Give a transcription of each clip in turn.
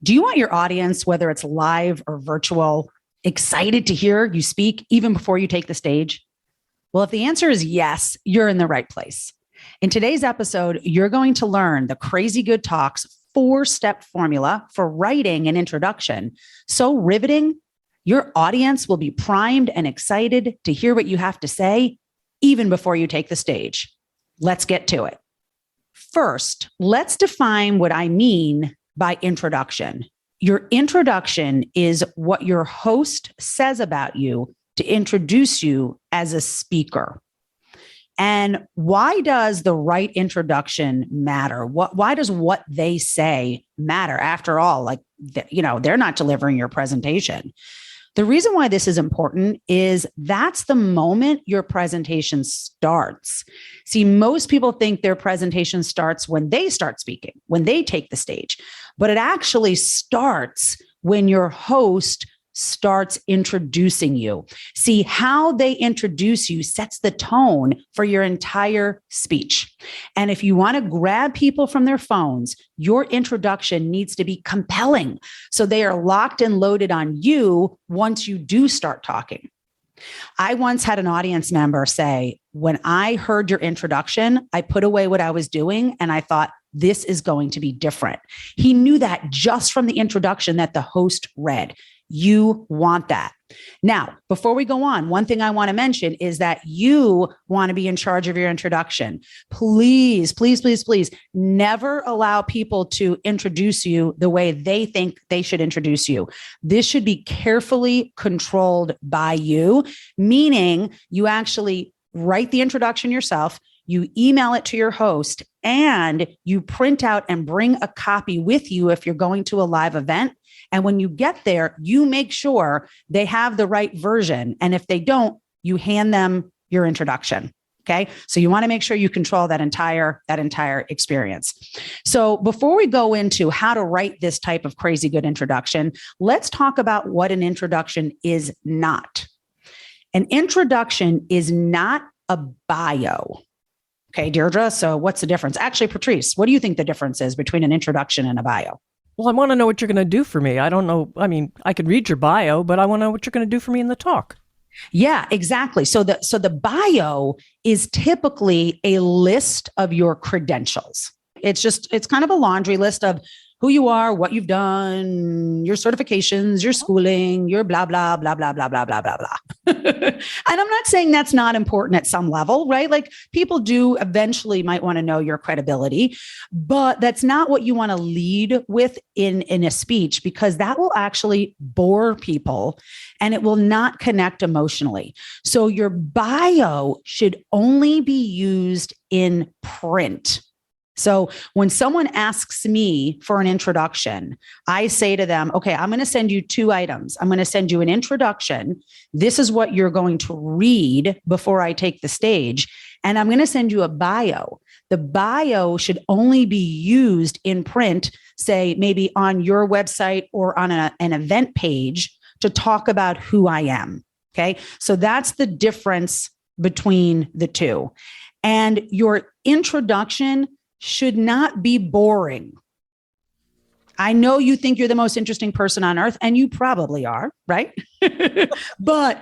Do you want your audience, whether it's live or virtual, excited to hear you speak even before you take the stage? Well, if the answer is yes, you're in the right place. In today's episode, you're going to learn the Crazy Good Talks 4-step formula for writing an introduction so riveting, your audience will be primed and excited to hear what you have to say even before you take the stage. Let's get to it. First, let's define what I mean by introduction. Your introduction is what your host says about you to introduce you as a speaker. And why does the right introduction matter? Why does what they say matter? After all, they're not delivering your presentation. The reason why this is important is that's the moment your presentation starts. See, most people think their presentation starts when they start speaking, when they take the stage, but it actually starts when your host starts introducing you. See, how they introduce you sets the tone for your entire speech. And if you want to grab people from their phones, your introduction needs to be compelling so they are locked and loaded on you once you do start talking. I once had an audience member say, when I heard your introduction, I put away what I was doing and I thought, this is going to be different. He knew that just from the introduction that the host read. You want that. Now, before we go on, one thing I want to mention is that you want to be in charge of your introduction. Please, please, please, please never allow people to introduce you the way they think they should introduce you. This should be carefully controlled by you, meaning you actually write the introduction yourself, you email it to your host, and you print out and bring a copy with you if you're going to a live event. And when you get there, you make sure they have the right version. And if they don't, you hand them your introduction. Okay. So you want to make sure you control that entire experience. So before we go into how to write this type of crazy good introduction, let's talk about what an introduction is not. An introduction is not a bio. Okay, Deirdre. So what's the difference? Actually, Patrice, what do you think the difference is between an introduction and a bio? Well, I want to know what you're going to do for me. I don't know. I mean, I could read your bio, but I want to know what you're going to do for me in the talk. Yeah, exactly. So the bio is typically a list of your credentials. It's kind of a laundry list of who you are, what you've done, your certifications, your schooling, your blah, blah, blah, blah, blah, blah, blah, blah, blah. And I'm not saying that's not important at some level, right? Like people do eventually might want to know your credibility, but that's not what you want to lead with in a speech, because that will actually bore people and it will not connect emotionally. So your bio should only be used in print. So when someone asks me for an introduction, I say to them, okay, I'm going to send you 2 items. I'm going to send you an introduction. This is what you're going to read before I take the stage. And I'm going to send you a bio. The bio should only be used in print, say maybe on your website or on an event page to talk about who I am. Okay. So that's the difference between the two. And your introduction should not be boring. I know you think you're the most interesting person on earth, and you probably are, right? But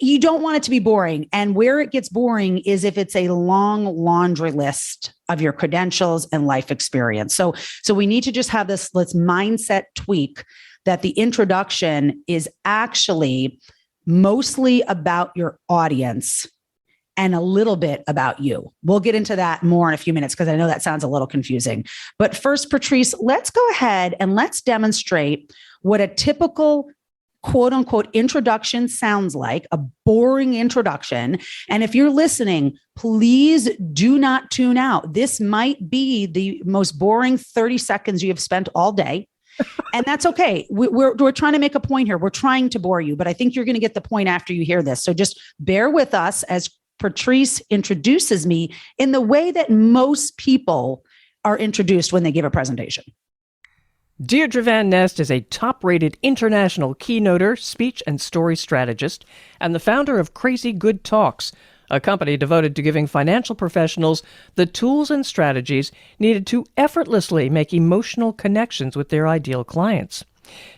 you don't want it to be boring. And where it gets boring is if it's a long laundry list of your credentials and life experience. So we need to just have this mindset tweak that the introduction is actually mostly about your audience and a little bit about you. We'll get into that more in a few minutes because I know that sounds a little confusing. But first, Patrice, let's go ahead and let's demonstrate what a typical quote unquote introduction sounds like, a boring introduction. And if you're listening, please do not tune out. This might be the most boring 30 seconds you have spent all day. And that's okay. We're trying to make a point here. We're trying to bore you, but I think you're going to get the point after you hear this. So just bear with us as Patrice introduces me in the way that most people are introduced when they give a presentation. Deirdre Van Nest is a top-rated international keynoter, speech and story strategist, and the founder of Crazy Good Talks, a company devoted to giving financial professionals the tools and strategies needed to effortlessly make emotional connections with their ideal clients.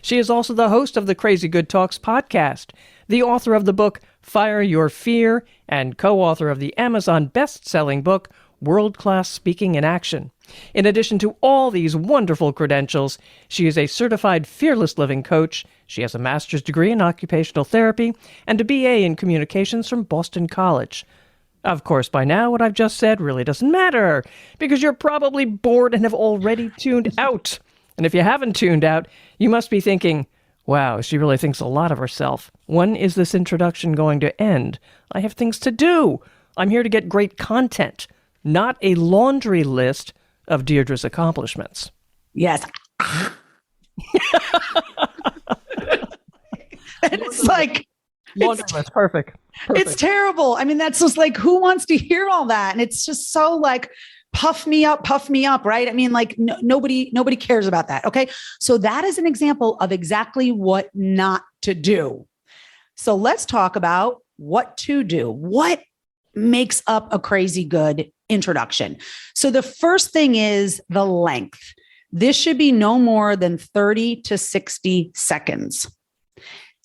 She is also the host of the Crazy Good Talks podcast, the author of the book Fire Your Fear, and co-author of the Amazon best-selling book World Class Speaking in Action. In addition to all these wonderful credentials, she is a certified fearless living coach. She has a master's degree in occupational therapy and a BA in communications from Boston College. Of course, by now, what I've just said really doesn't matter, because you're probably bored and have already tuned out. And if you haven't tuned out, you must be thinking, wow, she really thinks a lot of herself. When is this introduction going to end? I have things to do. I'm here to get great content, not a laundry list of Deirdre's accomplishments. Yes. It's like... Laundry list, perfect. It's terrible. I mean, that's just like, who wants to hear all that? And it's just so like, puff me up, right? I mean, like nobody cares about that. Okay. So that is an example of exactly what not to do. So let's talk about what to do. What makes up a crazy good introduction? So the first thing is the length. This should be no more than 30 to 60 seconds.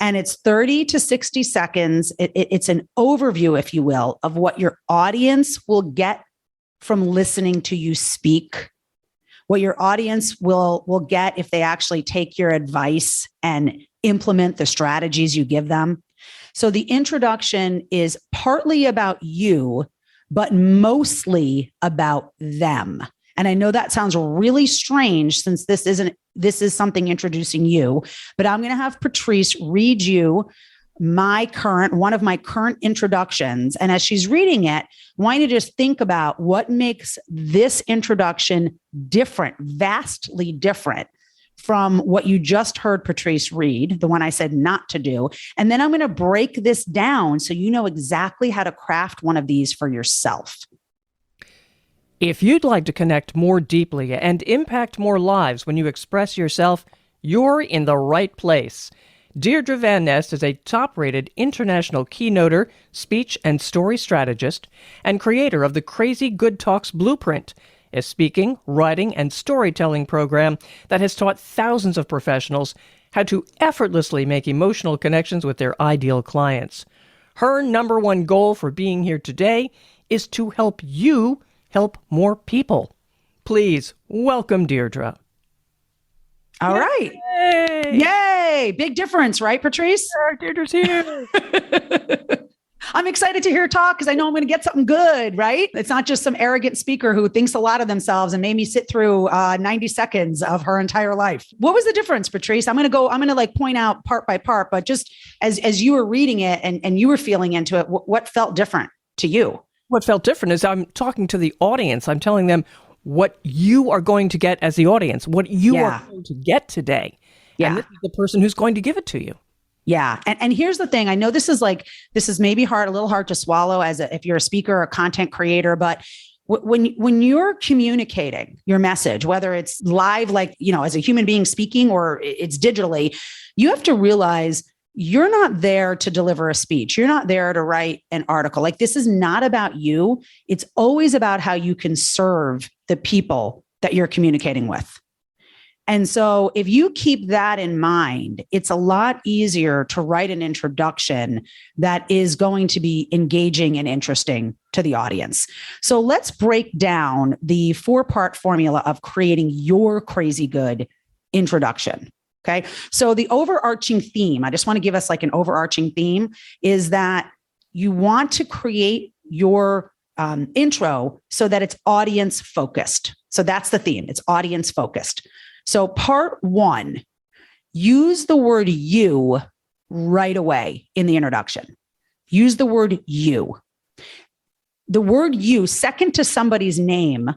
And it's 30 to 60 seconds. It's an overview, if you will, of what your audience will get from listening to you speak, what your audience will get if they actually take your advice and implement the strategies you give them. So the introduction is partly about you, but mostly about them. And I know that sounds really strange since this is something introducing you, but I'm going to have Patrice read you one of my current introductions. And as she's reading it, I want you to just think about what makes this introduction different, vastly different from what you just heard Patrice read, the one I said not to do. And then I'm going to break this down so you know exactly how to craft one of these for yourself. If you'd like to connect more deeply and impact more lives when you express yourself, you're in the right place. Deirdre Van Nest is a top-rated international keynoter, speech and story strategist, and creator of the Crazy Good Talks Blueprint, a speaking, writing, and storytelling program that has taught thousands of professionals how to effortlessly make emotional connections with their ideal clients. Her number one goal for being here today is to help you help more people. Please welcome Deirdre. All right. Yay. Big difference, right, Patrice? Yeah, Deirdre's here. I'm excited to hear her talk because I know I'm going to get something good, right? It's not just some arrogant speaker who thinks a lot of themselves and made me sit through 90 seconds of her entire life. What was the difference, Patrice? I'm going to like point out part by part, but just as you were reading it and you were feeling into it, what felt different to you? What felt different is I'm talking to the audience. I'm telling them what you are going to get as the audience, what you are going to get today. Yeah. And this is the person who's going to give it to you. Yeah. And here's the thing. I know this is maybe a little hard to swallow if you're a speaker or a content creator, but when you're communicating your message, whether it's live, like, as a human being speaking, or it's digitally, you have to realize you're not there to deliver a speech. You're not there to write an article. Like, this is not about you. It's always about how you can serve the people that you're communicating with. And so if you keep that in mind, it's a lot easier to write an introduction that is going to be engaging and interesting to the audience. So let's break down the 4-part formula of creating your crazy good introduction. Okay. So the overarching theme, I just want to give us like an overarching theme, is that you want to create your intro so that it's audience focused. So that's the theme. It's audience focused. So part 1, use the word you right away in the introduction. Use the word you. The word you, second to somebody's name,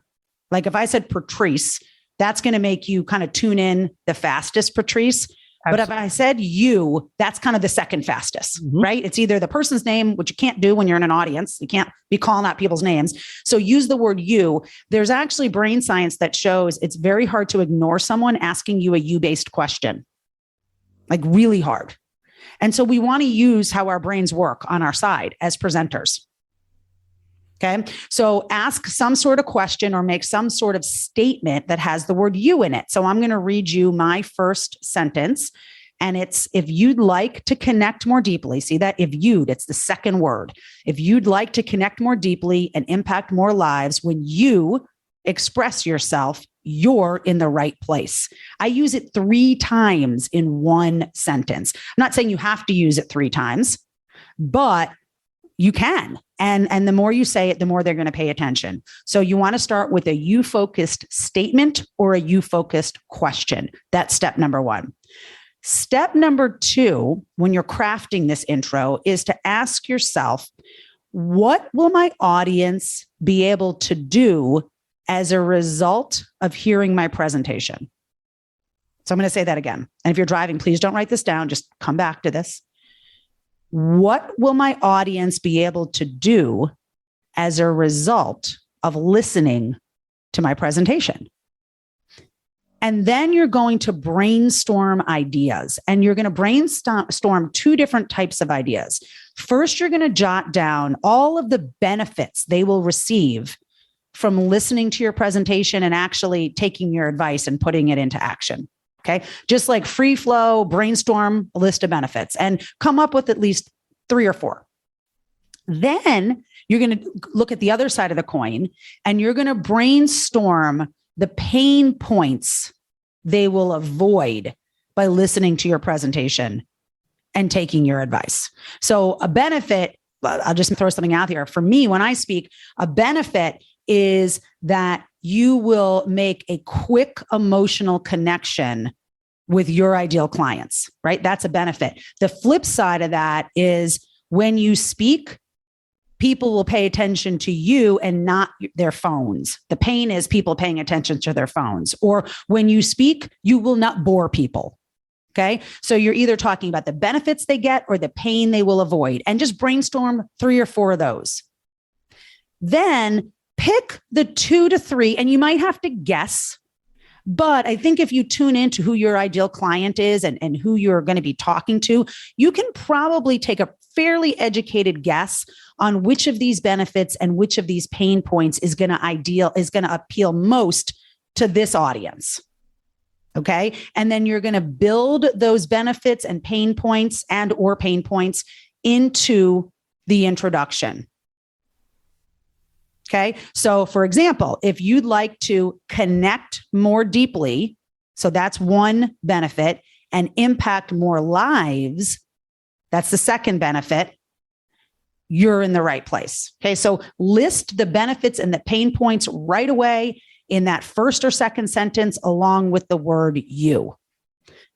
like if I said Patrice, that's going to make you kind of tune in the fastest, Patrice. Absolutely. But if I said you, that's kind of the second fastest, right? It's either the person's name, which you can't do when you're in an audience. You can't be calling out people's names. So use the word you. There's actually brain science that shows it's very hard to ignore someone asking you a you-based question, like really hard. And so we want to use how our brains work on our side as presenters. Okay. So ask some sort of question or make some sort of statement that has the word you in it. So I'm going to read you my first sentence. And it's, if you'd like to connect more deeply, see that? If you'd, it's the second word. If you'd like to connect more deeply and impact more lives, when you express yourself, you're in the right place. I use it 3 times in one sentence. I'm not saying you have to use it 3 times, but you can. And the more you say it, the more they're going to pay attention. So you want to start with a you-focused statement or a you-focused question. That's step number 1. Step number 2, when you're crafting this intro, is to ask yourself, what will my audience be able to do as a result of hearing my presentation? So I'm going to say that again. And if you're driving, please don't write this down. Just come back to this. What will my audience be able to do as a result of listening to my presentation? And then you're going to brainstorm ideas, and you're going to brainstorm 2 different types of ideas. First, you're going to jot down all of the benefits they will receive from listening to your presentation and actually taking your advice and putting it into action. Okay. Just like free flow, brainstorm a list of benefits and come up with at least 3 or 4. Then you're going to look at the other side of the coin, and you're going to brainstorm the pain points they will avoid by listening to your presentation and taking your advice. So a benefit, I'll just throw something out here. For me, when I speak, a benefit is that you will make a quick emotional connection with your ideal clients, right? That's a benefit. The flip side of that is when you speak, people will pay attention to you and not their phones. The pain is people paying attention to their phones. Or when you speak, you will not bore people. Okay. So you're either talking about the benefits they get or the pain they will avoid, and just brainstorm 3 or 4 of those. Then pick the 2 to 3, and you might have to guess. But I think if you tune into who your ideal client is and who you're going to be talking to, you can probably take a fairly educated guess on which of these benefits and which of these pain points is going to appeal most to this audience. Okay. And then you're going to build those benefits and pain points into the introduction. Okay. So for example, if you'd like to connect more deeply, so that's one benefit, and impact more lives, that's the second benefit, you're in the right place. Okay. So list the benefits and the pain points right away in that first or second sentence, along with the word you.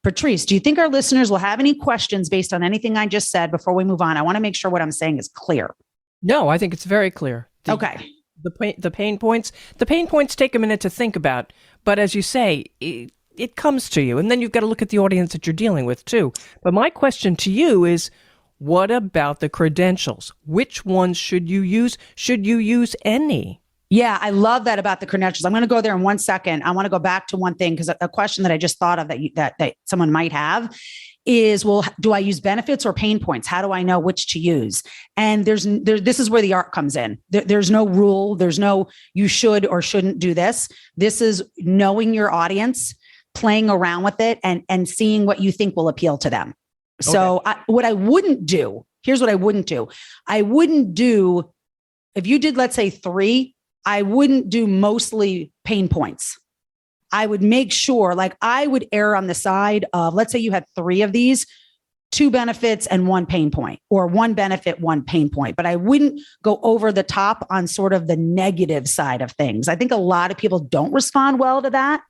Patrice, do you think our listeners will have any questions based on anything I just said before we move on? I want to make sure what I'm saying is clear. No, I think it's very clear. Okay. The pain points take a minute to think about, but as you say, it comes to you, and then you've got to look at the audience that you're dealing with too. But my question to you is, what about the credentials? Which ones should you use? Should you use any? Yeah, I love that about the credentials. I'm going to go there in 1 second. I want to go back to one thing, because a question that I just thought of that someone might have is, well, do I use benefits or pain points? How do I know which to use? And this is where the art comes in. There's no rule. There's no, you should or shouldn't do this. This is knowing your audience, playing around with it, and seeing what you think will appeal to them. Okay. So what I wouldn't do, here's what I wouldn't do. I wouldn't do, if you did, let's say 3, I wouldn't do mostly pain points. I would make sure, like I would err on the side of, let's say you had 3 of these, 2 benefits and 1 pain point, or 1 benefit, 1 pain point. But I wouldn't go over the top on sort of the negative side of things. I think a lot of people don't respond well to that.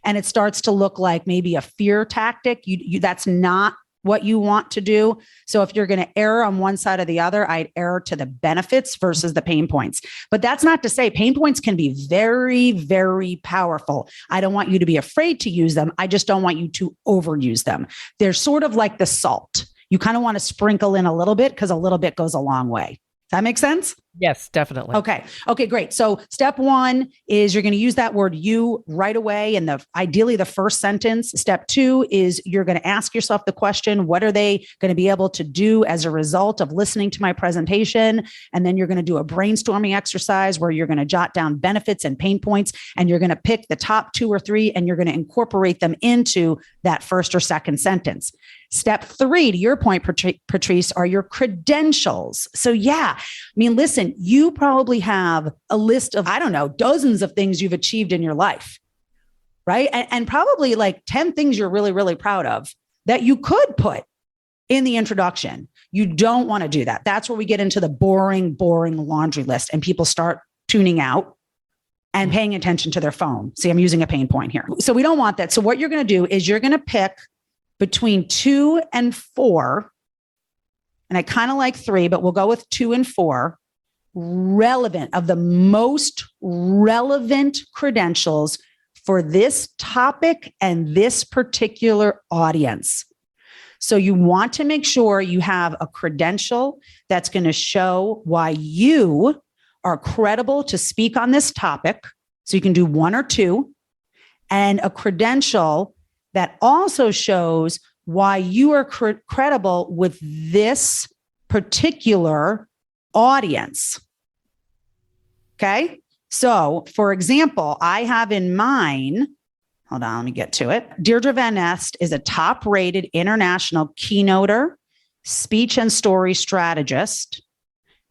And it starts to look like maybe a fear tactic. That's not what you want to do. So if you're going to err on one side or the other, I'd err to the benefits versus the pain points. But that's not to say pain points can be very, very powerful. I don't want you to be afraid to use them. I just don't want you to overuse them. They're sort of like the salt. You kind of want to sprinkle in a little bit, because a little bit goes a long way. Does that make sense? Yes, definitely. Okay, great. So step one is you're going to use that word you right away in ideally the first sentence. Step two is you're going to ask yourself the question, what are they going to be able to do as a result of listening to my presentation? And then you're going to do a brainstorming exercise where you're going to jot down benefits and pain points, and you're going to pick the top 2 or 3, and you're going to incorporate them into that first or second sentence. Step 3, to your point, Patrice, are your credentials. So yeah, I mean, listen, you probably have a list of, I don't know, dozens of things you've achieved in your life, right? And probably like 10 things you're really, really proud of that you could put in the introduction. You don't want to do that. That's where we get into the boring laundry list and people start tuning out and paying attention to their phone. See, I'm using a pain point here. So we don't want that. So what you're going to do is you're going to pick between 2 and 4, and I kind of like 3, but we'll go with 2 and 4, the most relevant credentials for this topic and this particular audience. So you want to make sure you have a credential that's going to show why you are credible to speak on this topic. So you can do 1 or 2, and a credential that also shows why you are credible with this particular audience. Okay. So for example, I have in mind, hold on, let me get to it. Deirdre Van Nest is a top-rated international keynoter, speech and story strategist,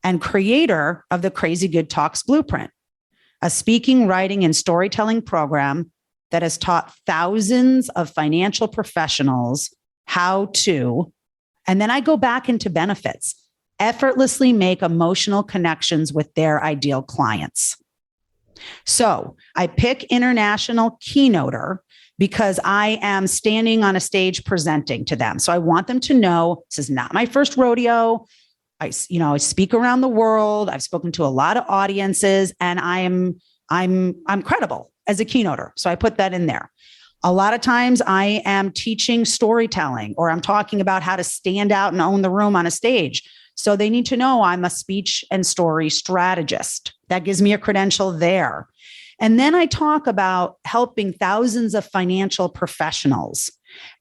and creator of the Crazy Good Talks Blueprint, a speaking, writing, and storytelling program that has taught thousands of financial professionals how to, and then I go back into benefits, effortlessly make emotional connections with their ideal clients. So I pick international keynoter because I am standing on a stage presenting to them. So I want them to know this is not my first rodeo. I speak around the world. I've spoken to a lot of audiences, and I'm credible as a keynoter. So I put that in there. A lot of times I am teaching storytelling, or I'm talking about how to stand out and own the room on a stage. So they need to know I'm a speech and story strategist. That gives me a credential there. And then I talk about helping thousands of financial professionals.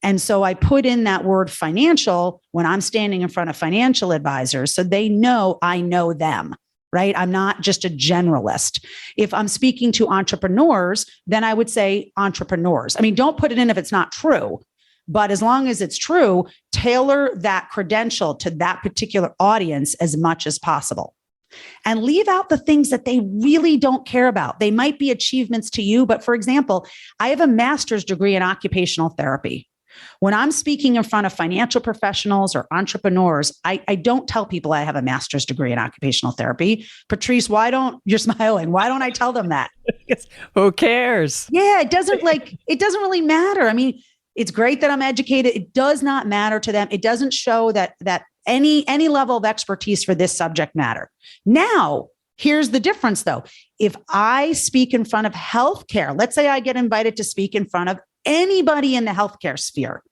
And so I put in that word financial when I'm standing in front of financial advisors, so they know I know them, right? I'm not just a generalist. If I'm speaking to entrepreneurs, then I would say entrepreneurs. I mean, don't put it in if it's not true, but as long as it's true, tailor that credential to that particular audience as much as possible. And leave out the things that they really don't care about. They might be achievements to you, but for example, I have a master's degree in occupational therapy. When I'm speaking in front of financial professionals or entrepreneurs, I don't tell people I have a master's degree in occupational therapy. Patrice, you're smiling. Why don't I tell them that? Who cares? Yeah, it doesn't really matter. I mean, it's great that I'm educated. It does not matter to them. It doesn't show that any level of expertise for this subject matter. Now, here's the difference though. If I speak in front of healthcare, let's say I get invited to speak in front of anybody in the healthcare sphere,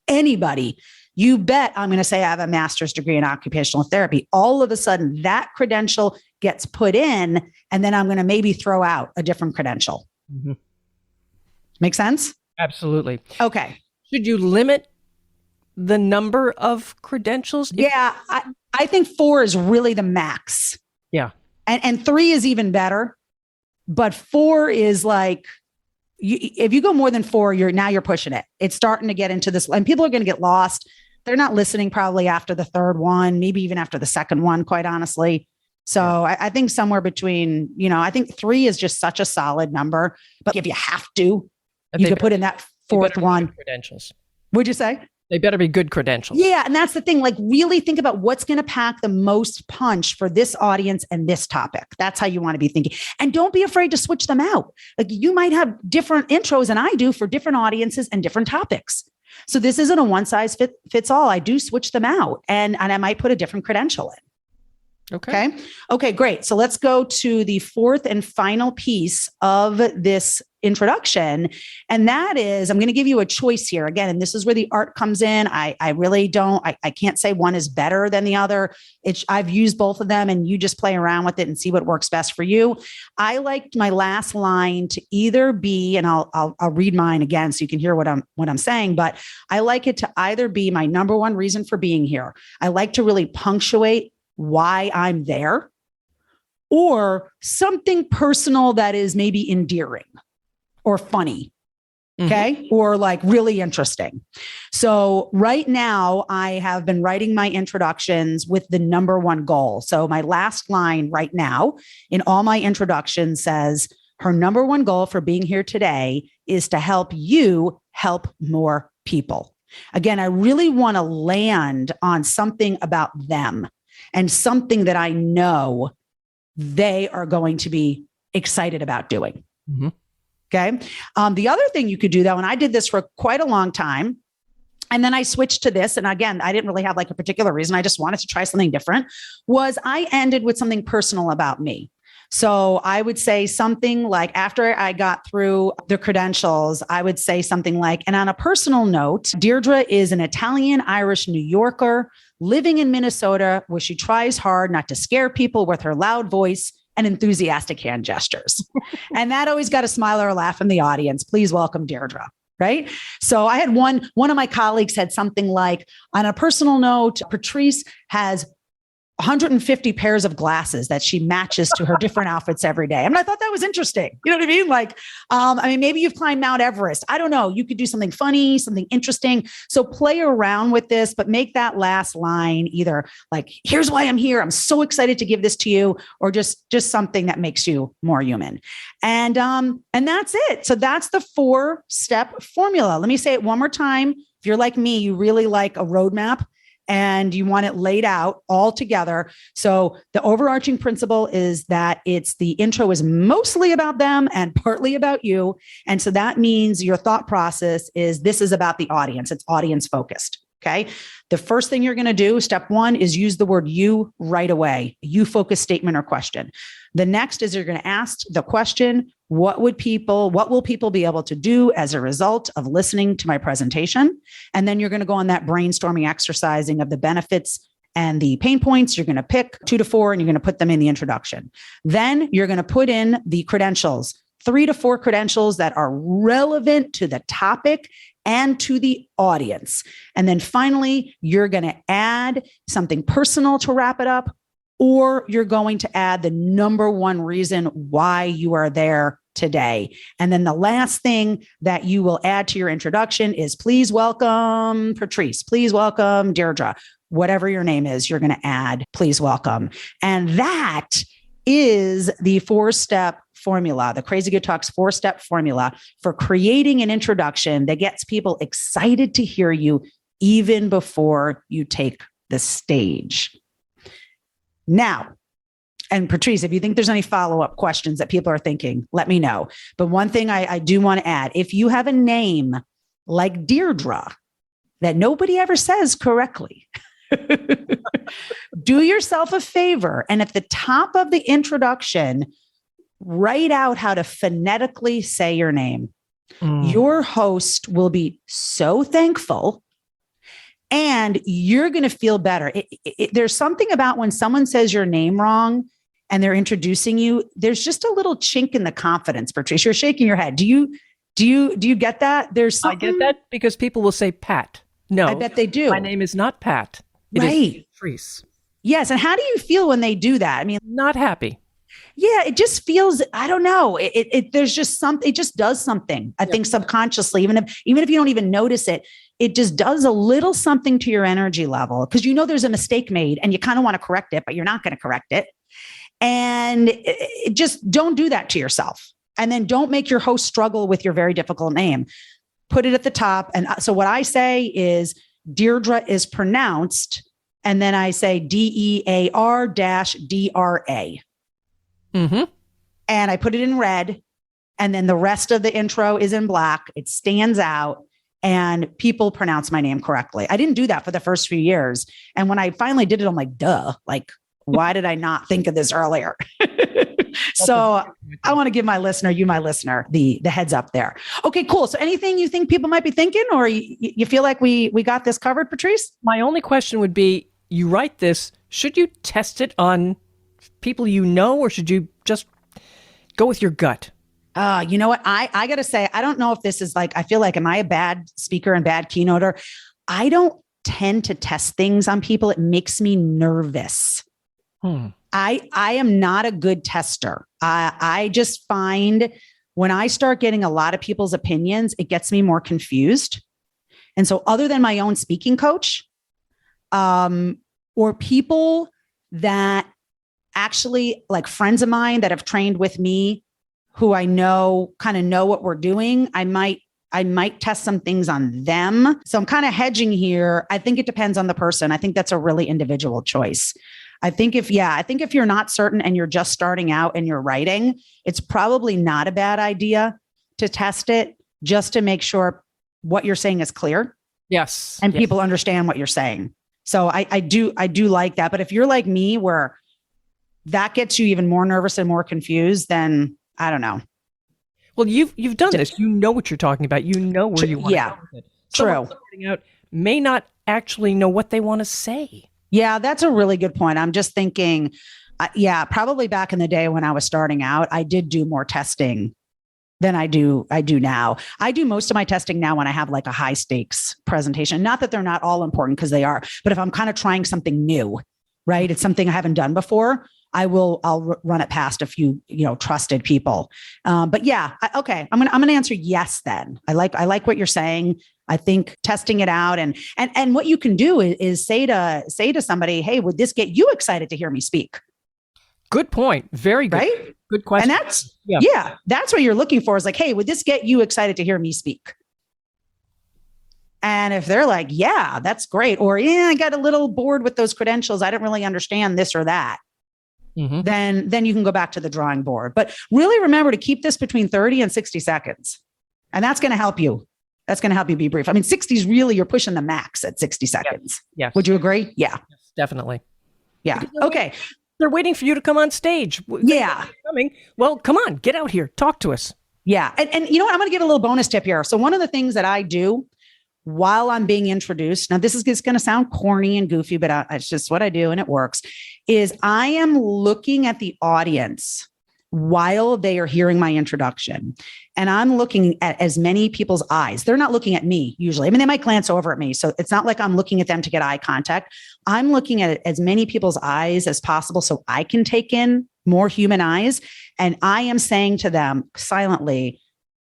anybody, you bet I'm going to say I have a master's degree in occupational therapy. All of a sudden that credential gets put in, and then I'm going to maybe throw out a different credential. Mm-hmm. Make sense? Absolutely. Okay. Should you limit the number of credentials? Yeah, I think 4 is really the max. Yeah. And 3 is even better. But 4 is like, if you go more than 4, you're pushing it. It's starting to get into this, and people are going to get lost. They're not listening probably after the third one, maybe even after the second one, quite honestly. So yeah. I think somewhere between, I think 3 is just such a solid number. But if you have to, you could put in that fourth one. Credentials. Would you say? They better be good credentials. Yeah. And that's the thing. Like, really think about what's going to pack the most punch for this audience and this topic. That's how you want to be thinking. And don't be afraid to switch them out. Like, you might have different intros than I do for different audiences and different topics. So this isn't a one size fits all. I do switch them out, and I might put a different credential in. Okay, great. So let's go to the fourth and final piece of this introduction. And that is, I'm going to give you a choice here again. And this is where the art comes in. I can't say one is better than the other. I've used both of them, and you just play around with it and see what works best for you. I liked my last line to either be, and I'll read mine again so you can hear what I'm saying, but I like it to either be my number one reason for being here. I like to really punctuate why I'm there, or something personal that is maybe endearing or funny. Okay. Or like really interesting. So right now I have been writing my introductions with the number one goal. So my last line right now in all my introductions says, her number one goal for being here today is to help you help more people. Again, I really want to land on something about them and something that I know they are going to be excited about doing. Okay. The other thing you could do though, and I did this for quite a long time, and then I switched to this. And again, I didn't really have like a particular reason. I just wanted to try something different, was I ended with something personal about me. So I would say something like, after I got through the credentials, I would say something like, and on a personal note, Deirdre is an Italian-Irish New Yorker living in Minnesota, where she tries hard not to scare people with her loud voice and enthusiastic hand gestures. And that always got a smile or a laugh from the audience. Please welcome Deirdre. Right. So I had one of my colleagues said something like, on a personal note, Patrice has 150 pairs of glasses that she matches to her different outfits every day. I thought that was interesting. You know what I mean? Like, maybe you've climbed Mount Everest. I don't know. You could do something funny, something interesting. So play around with this, but make that last line either like, here's why I'm here. I'm so excited to give this to you, or just something that makes you more human. And that's it. So that's the 4-step formula. Let me say it one more time. If you're like me, you really like a roadmap and you want it laid out all together. So the overarching principle is that the intro is mostly about them and partly about you. And so that means your thought process is, this is about the audience. It's audience focused. Okay. The first thing you're going to do, step 1, is use the word you right away. You focus statement or question. The next is you're going to ask the question, what will people be able to do as a result of listening to my presentation? And then you're going to go on that brainstorming exercising of the benefits and the pain points. You're going to pick 2 to 4 and you're going to put them in the introduction. Then you're going to put in the credentials, 3 to 4 credentials that are relevant to the topic and to the audience. And then finally, you're going to add something personal to wrap it up, or you're going to add the number one reason why you are there today. And then the last thing that you will add to your introduction is, please welcome Patrice, please welcome Deirdre, whatever your name is, you're going to add, please welcome. And that is the 4-step formula, the Crazy Good Talks 4-step formula for creating an introduction that gets people excited to hear you even before you take the stage. Now, and Patrice, if you think there's any follow-up questions that people are thinking, let me know. But one thing I do want to add, if you have a name like Deirdre that nobody ever says correctly, do yourself a favor. And at the top of the introduction, write out how to phonetically say your name. Your host will be so thankful, and you're going to feel better. There's something about when someone says your name wrong and they're introducing you, there's just a little chink in the confidence. Patrice, you're shaking your head. Do you get that? I get that because people will say Pat. No, I bet they do. My name is not Pat. It is Patrice. Yes. And how do you feel when they do that? Not happy. Yeah, it just feels, I don't know. There's just something, it just does something. I think subconsciously, even if you don't even notice it, it just does a little something to your energy level, because there's a mistake made and you kind of want to correct it, but you're not going to correct it. And just don't do that to yourself. And then don't make your host struggle with your very difficult name. Put it at the top. And so what I say is Deirdre is pronounced, and then I say DEAR-DRA. Mm-hmm. And I put it in red. And then the rest of the intro is in black. It stands out and people pronounce my name correctly. I didn't do that for the first few years. And when I finally did it, I'm like, duh, like, why did I not think of this earlier? So I want to give my listener, the heads up there. Okay, cool. So anything you think people might be thinking, or you feel like we got this covered, Patrice? My only question would be, you write this, should you test it on people you know, or should you just go with your gut? You know what? I got to say, I don't know if this is like, I feel like, am I a bad speaker and bad keynoter? I don't tend to test things on people. It makes me nervous. I am not a good tester. I just find when I start getting a lot of people's opinions, it gets me more confused. And so other than my own speaking coach, or people that actually like friends of mine that have trained with me, who I know kind of know what we're doing, I might test some things on them. So I'm kind of hedging here. I think it depends on the person. I think that's a really individual choice. I think if you're not certain and you're just starting out and you're writing, it's probably not a bad idea to test it just to make sure what you're saying is clear. Yes. And people understand what you're saying. So I do like that. But if you're like me, where that gets you even more nervous and more confused, then I don't know. Well, you've done this. You know what you're talking about. You know where you want to go with it. Someone starting out may not actually know what they want to say. Yeah, that's a really good point. I'm just thinking, probably back in the day when I was starting out, I did do more testing than I do now. I do most of my testing now when I have like a high stakes presentation. Not that they're not all important, because they are, but if I'm kind of trying something new, right? It's something I haven't done before. I'll run it past a few, trusted people. But yeah, okay. I'm going to answer yes then. I like what you're saying. I think testing it out and what you can do is say to somebody, hey, would this get you excited to hear me speak? Good point. Very good. Right? Good question. And that's what you're looking for, is like, hey, would this get you excited to hear me speak? And if they're like, yeah, that's great. Or I got a little bored with those credentials, I didn't really understand this or that. Mm-hmm. Then you can go back to the drawing board. But really remember to keep this between 30 and 60 seconds. And that's going to help you. That's going to help you be brief. I mean, 60 is really, you're pushing the max at 60 seconds. Yes. Would you agree? Yeah. Yes, definitely. Yeah. Okay. They're waiting for you to come on stage. Yeah. Coming. Well, come on, get out here. Talk to us. Yeah. And you know what? I'm going to give a little bonus tip here. So one of the things that I do while I'm being introduced, now this is going to sound corny and goofy, but it's just what I do and it works, is I am looking at the audience while they are hearing my introduction. And I'm looking at as many people's eyes. They're not looking at me usually. I mean, they might glance over at me. So it's not like I'm looking at them to get eye contact. I'm looking at as many people's eyes as possible so I can take in more human eyes. And I am saying to them silently,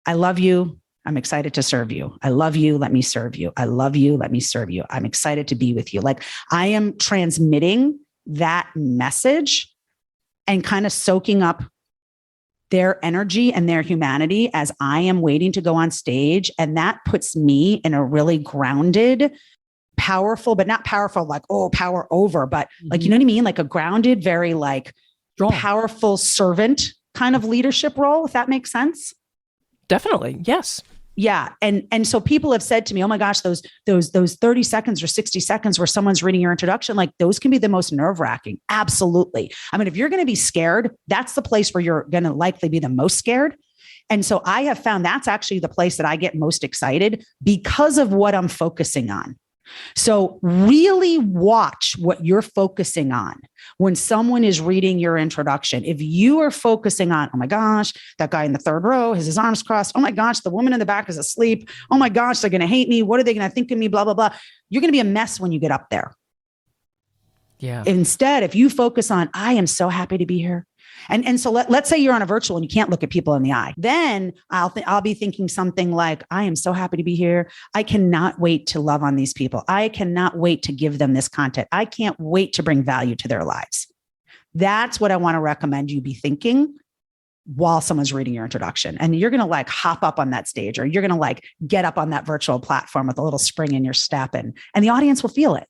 I love you. I'm excited to serve you. I love you. Let me serve you. I love you. Let me serve you. I'm excited to be with you. Like I am transmitting that message and kind of soaking up their energy and their humanity as I am waiting to go on stage. And that puts me in a really grounded, powerful, but not powerful, like, oh, power over, but like, you know what I mean? Like a grounded, very like powerful servant kind of leadership role, if that makes sense. Definitely. Yes. Yeah. And so people have said to me, oh my gosh, those 30 seconds or 60 seconds where someone's reading your introduction, like those can be the most nerve-wracking. Absolutely. I mean, if you're going to be scared, that's the place where you're going to likely be the most scared. And so I have found that's actually the place that I get most excited because of what I'm focusing on. So really watch what you're focusing on when someone is reading your introduction. If you are focusing on, oh my gosh, that guy in the third row has his arms crossed. Oh my gosh, the woman in the back is asleep. Oh my gosh, they're going to hate me. What are they going to think of me? Blah, blah, blah. You're going to be a mess when you get up there. Yeah. Instead, if you focus on, I am so happy to be here. And so let's say you're on a virtual and you can't look at people in the eye. Then I'll be thinking something like, I am so happy to be here. I cannot wait to love on these people. I cannot wait to give them this content. I can't wait to bring value to their lives. That's what I want to recommend you be thinking while someone's reading your introduction. And you're going to like hop up on that stage, or you're going to like get up on that virtual platform with a little spring in your step, and the audience will feel it.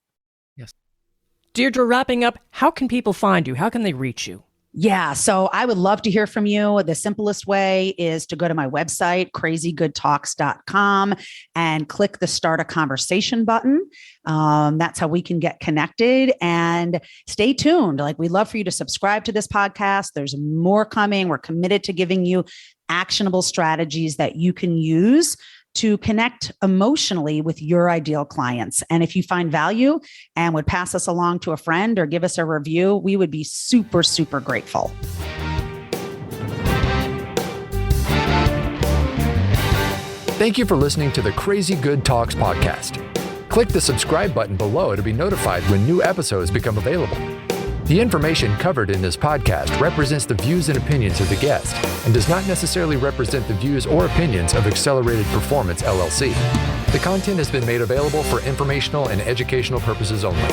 Yes. Deirdre, wrapping up, how can people find you? How can they reach you? Yeah. So I would love to hear from you. The simplest way is to go to my website, crazygoodtalks.com, and click the start a conversation button. That's how we can get connected, and stay tuned. Like, we'd love for you to subscribe to this podcast. There's more coming. We're committed to giving you actionable strategies that you can use to connect emotionally with your ideal clients. And if you find value and would pass us along to a friend or give us a review, we would be super, super grateful. Thank you for listening to the Crazy Good Talks podcast. Click the subscribe button below to be notified when new episodes become available. The information covered in this podcast represents the views and opinions of the guest and does not necessarily represent the views or opinions of Accelerated Performance, LLC. The content has been made available for informational and educational purposes only.